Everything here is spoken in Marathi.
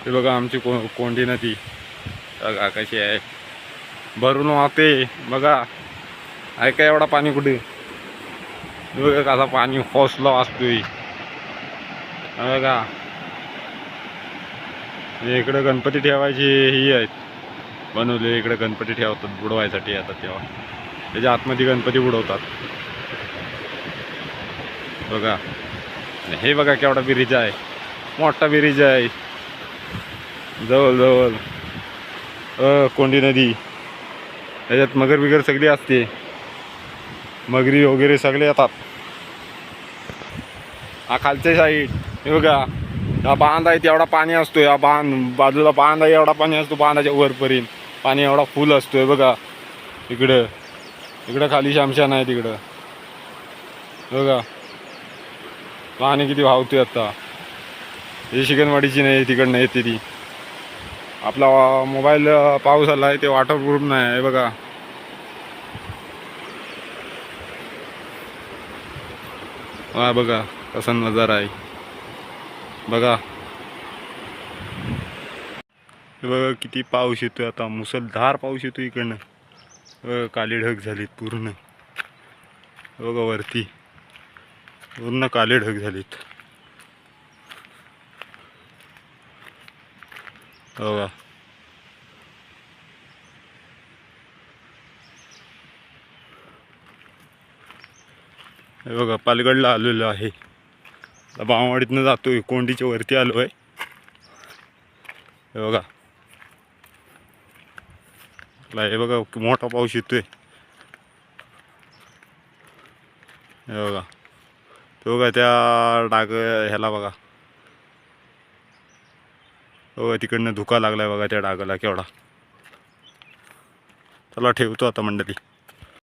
हे बघा आमची कोंडी नदी बघा कशी आहे, भरून वाहते बघा. ऐका एवढा पाणी कुठे बघा, कसा पाणी हौसला वाचतोय बघा. इकडे गणपती ठेवायची ही आहेत बनवले, इकडे गणपती ठेवतात बुडवायसाठी. आता तेव्हा त्याच्या आतमध्ये गणपती बुडवतात बघा. हे बघा केवढा ब्रिज आहे, मोठा ब्रिज आहे जवळ जवळ. कोंडी नदी, त्याच्यात मगर बिगर सगळी असते, मगरी वगैरे सगळे येतात. हा खालच्या साईड हे बघा, हा बांध आहे तेवढा पाणी असतो. या बाजूला बांध आहे एवढा पाणी असतो, बांधाच्या वरपर्यंत पाणी एवढा फुल असतोय बघा. इकडं खाली शामशान आहे तिकडं बघा, पाणी किती वाहतोय. आता हे शिकणवाडीची नाही, तिकडनं येते ती. आपला मोबाईल पाऊस आला आहे ते वॉटरप्रूफ नाही आहे बघा. हा बघा कसा नजारा आहे बघा. बघा किती पाऊस येतोय, आता मुसळधार पाऊस येतोय इकडनं. काली ढग झालीत पूर्ण बघा, वरती पूर्ण काले ढग झालीत बघा. हे बघा पालगडला आलेलो आहे, बाववाडीतनं जातोय, कोंडीच्या वरती आलो आहे हे बघा. हे बघा मोठा पाऊस येतोय हे बघा. तो बघा त्या डाग ह्याला बघा, बघा तिकडनं धुका लागलाय बघा त्या डागाला केवढा. चला ठेवतो आता मंडळी.